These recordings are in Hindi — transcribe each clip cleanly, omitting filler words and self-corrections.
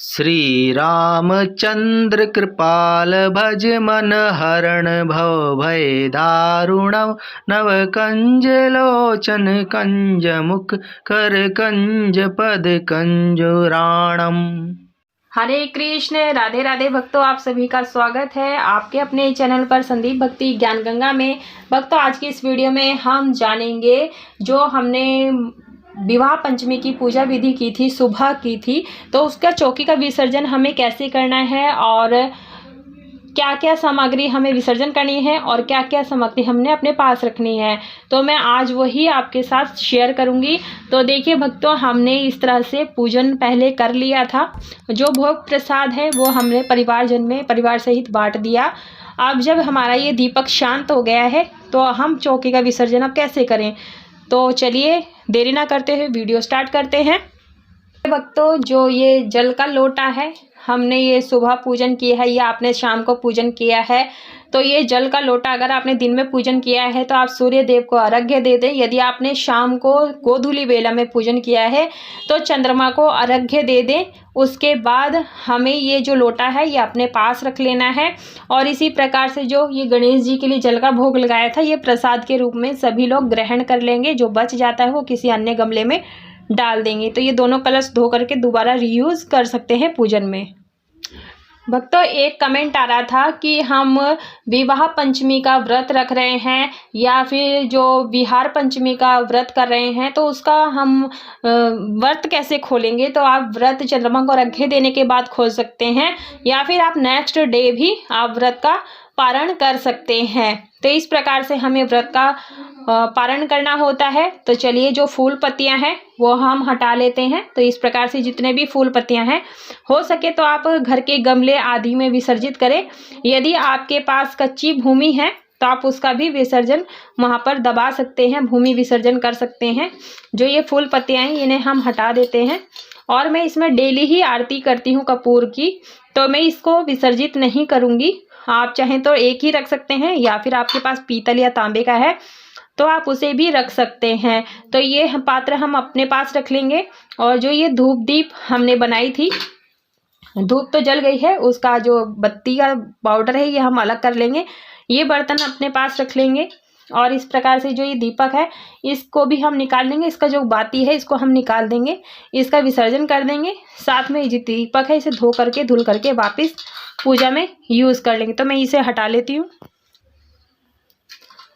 श्री रामचंद्र कृपाल भज मन हरण भव भय दारुणव नव कंज लोचन कंज मुख कर कंज पद कंजुराणम। हरे कृष्ण, राधे राधे भक्तों, आप सभी का स्वागत है आपके अपने चैनल पर संदीप भक्ति ज्ञान गंगा में। भक्तों, आज की इस वीडियो में हम जानेंगे जो हमने विवाह पंचमी की पूजा विधि की थी, सुबह की थी, तो उसका चौकी का विसर्जन हमें कैसे करना है और क्या क्या सामग्री हमें विसर्जन करनी है और क्या क्या सामग्री हमने अपने पास रखनी है, तो मैं आज वही आपके साथ शेयर करूंगी। तो देखिए भक्तों, हमने इस तरह से पूजन पहले कर लिया था। जो भोग प्रसाद है वो हमने परिवारजन में परिवार सहित बांट दिया। अब जब हमारा ये दीपक शांत हो गया है तो हम चौकी का विसर्जन अब कैसे करें, तो चलिए देरी ना करते हुए वीडियो स्टार्ट करते हैं। भक्तों, जो ये जल का लोटा है, हमने ये सुबह पूजन किया है या आपने शाम को पूजन किया है, तो ये जल का लोटा अगर आपने दिन में पूजन किया है तो आप सूर्य देव को अर्घ्य दे दें। यदि आपने शाम को गोधूली बेला में पूजन किया है तो चंद्रमा को अर्घ्य दे दें। उसके बाद हमें ये जो लोटा है ये अपने पास रख लेना है और इसी प्रकार से जो ये गणेश जी के लिए जल का भोग लगाया था ये प्रसाद के रूप में सभी लोग ग्रहण कर लेंगे। जो बच जाता है वो किसी अन्य गमले में डाल देंगे। तो ये दोनों कलश धो करके दोबारा रीयूज कर सकते हैं पूजन में। भक्तों, एक कमेंट आ रहा था कि हम विवाह पंचमी का व्रत रख रहे हैं या फिर जो विहार पंचमी का व्रत कर रहे हैं तो उसका हम व्रत कैसे खोलेंगे। तो आप व्रत चंद्रमा को अर्घ्य देने के बाद खोल सकते हैं या फिर आप नेक्स्ट डे भी आप व्रत का पारण कर सकते हैं। तो इस प्रकार से हमें व्रत का पारण करना होता है। तो चलिए, जो फूल पत्तियां हैं वो हम हटा लेते हैं। तो इस प्रकार से जितने भी फूल पत्तियां हैं, हो सके तो आप घर के गमले आदि में विसर्जित करें। यदि आपके पास कच्ची भूमि है तो आप उसका भी विसर्जन वहां पर दबा सकते हैं, भूमि विसर्जन कर सकते हैं। जो ये फूल पत्तियां हैं इन्हें हम हटा देते हैं। और मैं इसमें डेली ही आरती करती हूँ कपूर की, तो मैं इसको विसर्जित नहीं करूँगी। आप चाहें तो एक ही रख सकते हैं या फिर आपके पास पीतल या तांबे का है तो आप उसे भी रख सकते हैं। तो ये पात्र हम अपने पास रख लेंगे। और जो ये धूप दीप हमने बनाई थी, धूप तो जल गई है, उसका जो बत्ती का पाउडर है ये हम अलग कर लेंगे। ये बर्तन अपने पास रख लेंगे और इस प्रकार से जो ये दीपक है इसको भी हम निकाल लेंगे। इसका जो बाती है इसको हम निकाल देंगे, इसका विसर्जन कर देंगे। साथ में जो दीपक है इसे धो करके धुल करके वापस पूजा में यूज कर लेंगे। तो मैं इसे हटा लेती हूँ।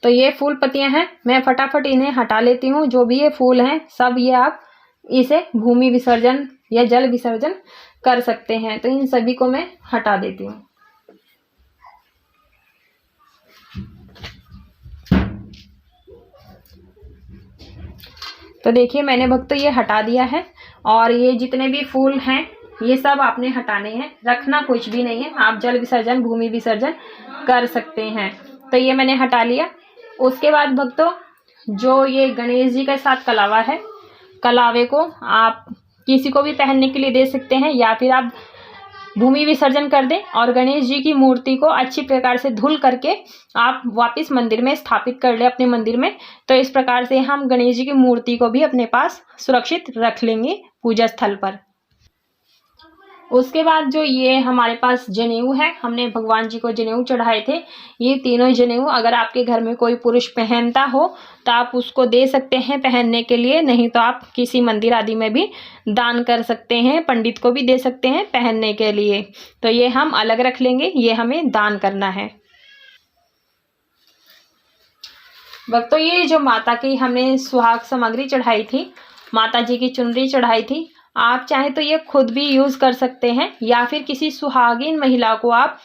तो ये फूल पत्तियां हैं, मैं फटाफट इन्हें हटा लेती हूँ। जो भी ये फूल हैं सब ये आप इसे भूमि विसर्जन या जल विसर्जन कर सकते हैं। तो इन सभी को मैं हटा देती हूँ। तो देखिए, मैंने भक्तों ये हटा दिया है और ये जितने भी फूल हैं ये सब आपने हटाने हैं, रखना कुछ भी नहीं है। आप जल विसर्जन भूमि विसर्जन कर सकते हैं। तो ये मैंने हटा लिया। उसके बाद भक्तों, जो ये गणेश जी के साथ कलावा है, कलावे को आप किसी को भी पहनने के लिए दे सकते हैं या फिर आप भूमि विसर्जन कर दें और गणेश जी की मूर्ति को अच्छी प्रकार से धुल करके आप वापस मंदिर में स्थापित कर लें अपने मंदिर में। तो इस प्रकार से हम गणेश जी की मूर्ति को भी अपने पास सुरक्षित रख लेंगे पूजा स्थल पर। उसके बाद जो ये हमारे पास जनेऊ है, हमने भगवान जी को जनेऊ चढ़ाए थे। ये तीनों जनेऊ अगर आपके घर में कोई पुरुष पहनता हो तो आप उसको दे सकते हैं पहनने के लिए, नहीं तो आप किसी मंदिर आदि में भी दान कर सकते हैं, पंडित को भी दे सकते हैं पहनने के लिए। तो ये हम अलग रख लेंगे, ये हमें दान करना है। भक्तों, ये जो माता की हमने सुहाग सामग्री चढ़ाई थी, माता जी की चुनरी चढ़ाई थी, आप चाहें तो ये खुद भी यूज कर सकते हैं या फिर किसी सुहागिन महिला को आप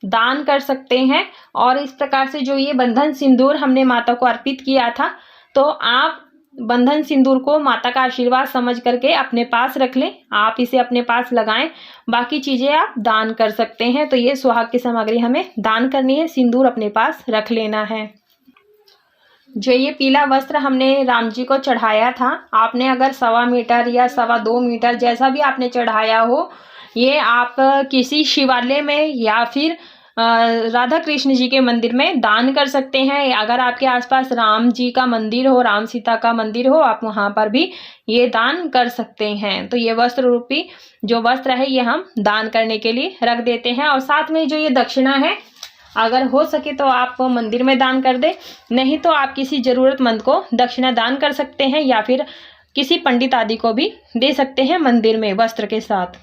दान कर सकते हैं। और इस प्रकार से जो ये बंधन सिंदूर हमने माता को अर्पित किया था, तो आप बंधन सिंदूर को माता का आशीर्वाद समझ करके अपने पास रख लें, आप इसे अपने पास लगाएं। बाकी चीजें आप दान कर सकते हैं। तो ये सुहाग की सामग्री हमें दान करनी है, सिंदूर अपने पास रख लेना है। जो ये पीला वस्त्र हमने राम जी को चढ़ाया था, आपने अगर 1.25 मीटर या 2.25 मीटर जैसा भी आपने चढ़ाया हो, ये आप किसी शिवालय में या फिर राधा कृष्ण जी के मंदिर में दान कर सकते हैं। अगर आपके आसपास राम जी का मंदिर हो, राम सीता का मंदिर हो, आप वहाँ पर भी ये दान कर सकते हैं। तो ये वस्त्र रूपी जो वस्त्र है ये हम दान करने के लिए रख देते हैं। और साथ में जो ये दक्षिणा है, अगर हो सके तो आप मंदिर में दान कर दें, नहीं तो आप किसी ज़रूरतमंद को दक्षिणा दान कर सकते हैं या फिर किसी पंडित आदि को भी दे सकते हैं मंदिर में वस्त्र के साथ।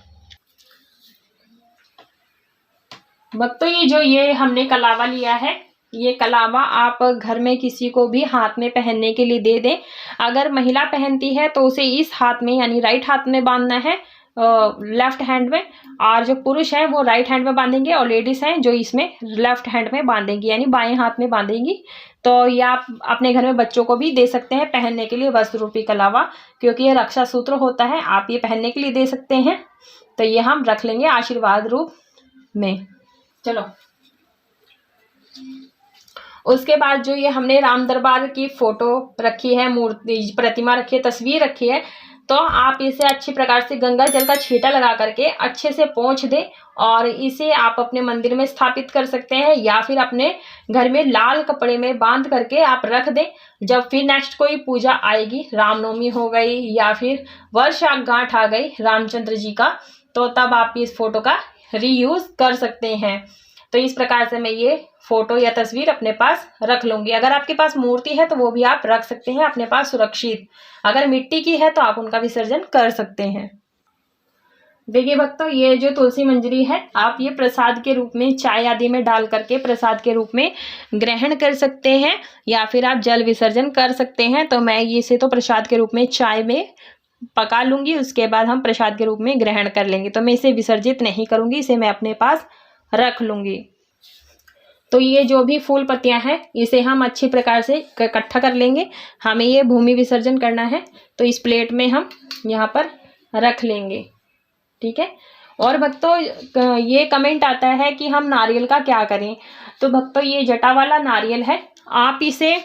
भक्तों ये हमने कलावा लिया है, ये कलावा आप घर में किसी को भी हाथ में पहनने के लिए दे दें। अगर महिला पहनती है तो उसे इस हाथ में यानी राइट हाथ में बांधना है, लेफ्ट हैंड में, और जो पुरुष हैं वो राइट हैंड में बांधेंगे और लेडीज हैं जो इसमें लेफ्ट हैंड में बांधेंगी यानी बाएं हाथ में बांधेंगी। तो ये आप अपने घर में बच्चों को भी दे सकते हैं पहनने के लिए वस्त्र रूपी कलावा, क्योंकि ये रक्षा सूत्र होता है, आप ये पहनने के लिए दे सकते हैं। तो ये हम रख लेंगे आशीर्वाद रूप में। चलो, उसके बाद जो ये हमने राम दरबार की फोटो रखी है, मूर्ति प्रतिमा रखी है, तस्वीर रखी है, तो आप इसे अच्छी प्रकार से गंगा जल का छींटा लगा करके अच्छे से पोंछ दें और इसे आप अपने मंदिर में स्थापित कर सकते हैं या फिर अपने घर में लाल कपड़े में बांध करके आप रख दें। जब फिर नेक्स्ट कोई पूजा आएगी, रामनवमी हो गई या फिर वर्षगांठ आ गई रामचंद्र जी का, तो तब आप इस फोटो का रीयूज कर सकते हैं। तो इस प्रकार से मैं ये फोटो या तस्वीर अपने पास रख लूंगी। अगर आपके पास मूर्ति है तो वो भी आप रख सकते हैं अपने पास सुरक्षित। अगर मिट्टी की है तो आप उनका विसर्जन कर सकते हैं। देखिए भक्तों, ये जो तुलसी मंजरी है आप ये प्रसाद के रूप में चाय आदि में डाल करके प्रसाद के रूप में ग्रहण कर सकते हैं या फिर आप जल विसर्जन कर सकते हैं। तो मैं इसे तो प्रसाद के रूप में चाय में पका लूंगी, उसके बाद हम प्रसाद के रूप में ग्रहण कर लेंगे। तो मैं इसे विसर्जित नहीं करूंगी, इसे मैं अपने पास रख लूंगी। तो ये जो भी फूल पत्तियां हैं इसे हम अच्छी प्रकार से इकट्ठा कर लेंगे। हमें ये भूमि विसर्जन करना है, तो इस प्लेट में हम यहाँ पर रख लेंगे, ठीक है। और भक्तों ये कमेंट आता है कि हम नारियल का क्या करें। तो भक्तों ये जटा वाला नारियल है, आप इसे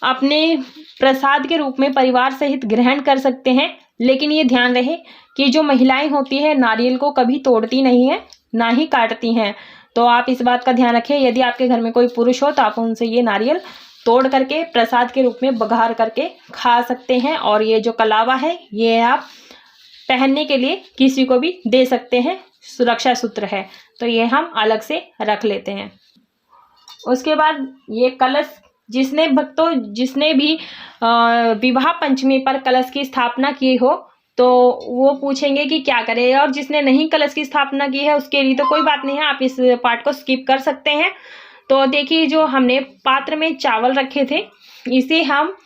अपने प्रसाद के रूप में परिवार सहित ग्रहण कर सकते हैं। लेकिन ये ध्यान रहे कि जो महिलाएं होती है नारियल को कभी तोड़ती नहीं है, ना ही काटती हैं। तो आप इस बात का ध्यान रखें। यदि आपके घर में कोई पुरुष हो तो आप उनसे ये नारियल तोड़ करके प्रसाद के रूप में बघार करके खा सकते हैं। और ये जो कलावा है ये आप पहनने के लिए किसी को भी दे सकते हैं, सुरक्षा सूत्र है। तो ये हम अलग से रख लेते हैं। उसके बाद ये कलश, जिसने भी विवाह पंचमी पर कलश की स्थापना की हो तो वो पूछेंगे कि क्या करें, और जिसने नहीं कलश की स्थापना की है उसके लिए तो कोई बात नहीं है, आप इस पार्ट को स्किप कर सकते हैं। तो देखिए जो हमने पात्र में चावल रखे थे इसे हम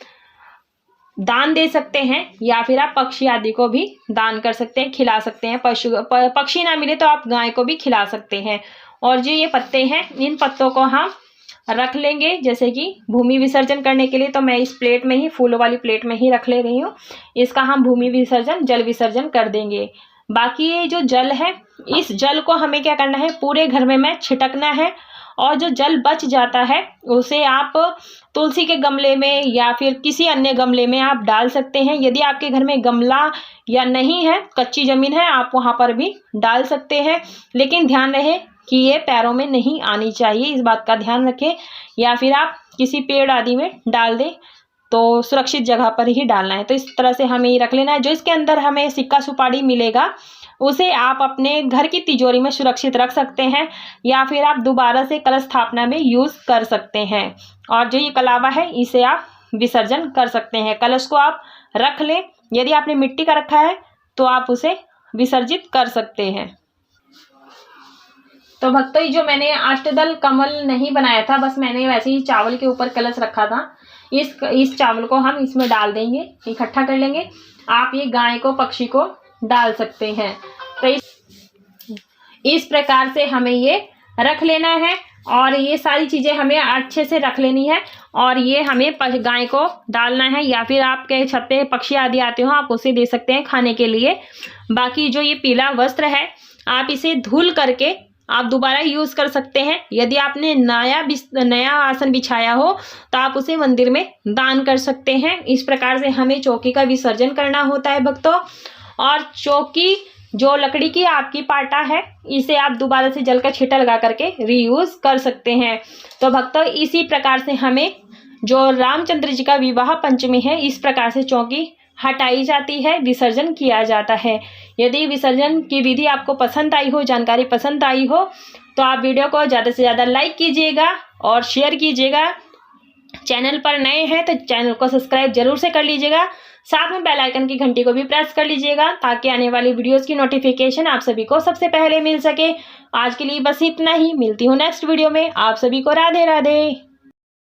दान दे सकते हैं या फिर आप पक्षी आदि को भी दान कर सकते हैं, खिला सकते हैं। पक्षी ना मिले तो आप गाय को भी खिला सकते हैं। और जो ये पत्ते हैं इन पत्तों को हम रख लेंगे जैसे कि भूमि विसर्जन करने के लिए। तो मैं इस प्लेट में ही, फूलों वाली प्लेट में ही रख ले रही हूँ। इसका हम भूमि विसर्जन, जल विसर्जन कर देंगे। बाकी ये जो जल है इस जल को हमें क्या करना है, पूरे घर में छिटकना है। और जो जल बच जाता है उसे आप तुलसी के गमले में या फिर किसी अन्य गमले में आप डाल सकते हैं। यदि आपके घर में गमला या नहीं है, कच्ची जमीन है, आप वहाँ पर भी डाल सकते हैं। लेकिन ध्यान रहे कि ये पैरों में नहीं आनी चाहिए, इस बात का ध्यान रखें। या फिर आप किसी पेड़ आदि में डाल दें, तो सुरक्षित जगह पर ही डालना है। तो इस तरह से हमें ये रख लेना है। जो इसके अंदर हमें सिक्का सुपारी मिलेगा उसे आप अपने घर की तिजोरी में सुरक्षित रख सकते हैं या फिर आप दोबारा से कलश स्थापना में यूज़ कर सकते हैं। और जो ये कलावा है इसे आप विसर्जन कर सकते हैं। कलश को आप रख लें, यदि आपने मिट्टी का रखा है तो आप उसे विसर्जित कर सकते हैं। तो भक्तों जो मैंने अष्टदल कमल नहीं बनाया था, बस मैंने वैसे ही चावल के ऊपर कलश रखा था। इस चावल को हम इसमें डाल देंगे, इकट्ठा कर लेंगे। आप ये गाय को, पक्षी को डाल सकते हैं। तो इस प्रकार से हमें ये रख लेना है और ये सारी चीज़ें हमें अच्छे से रख लेनी है। और ये हमें गाय को डालना है या फिर आपके छत पे पक्षी आदि आते हो आप उसे दे सकते हैं खाने के लिए। बाकी जो ये पीला वस्त्र है आप इसे धुल करके आप दोबारा यूज़ कर सकते हैं। यदि आपने नया आसन बिछाया हो तो आप उसे मंदिर में दान कर सकते हैं। इस प्रकार से हमें चौकी का विसर्जन करना होता है भक्तों। और चौकी जो लकड़ी की आपकी पाटा है, इसे आप दोबारा से जल का छींटा लगा करके रीयूज कर सकते हैं। तो भक्तों, इसी प्रकार से हमें जो रामचंद्र जी का विवाह पंचमी है, इस प्रकार से चौकी हटाई जाती है, विसर्जन किया जाता है। यदि विसर्जन की विधि आपको पसंद आई हो, जानकारी पसंद आई हो, तो आप वीडियो को ज़्यादा से ज़्यादा लाइक कीजिएगा और शेयर कीजिएगा। चैनल पर नए हैं तो चैनल को सब्सक्राइब जरूर से कर लीजिएगा। साथ में बेल आइकन की घंटी को भी प्रेस कर लीजिएगा, ताकि आने वाली वीडियोस की नोटिफिकेशन आप सभी को सबसे पहले मिल सके। आज के लिए बस इतना ही, मिलती हूँ नेक्स्ट वीडियो में। आप सभी को राधे राधे।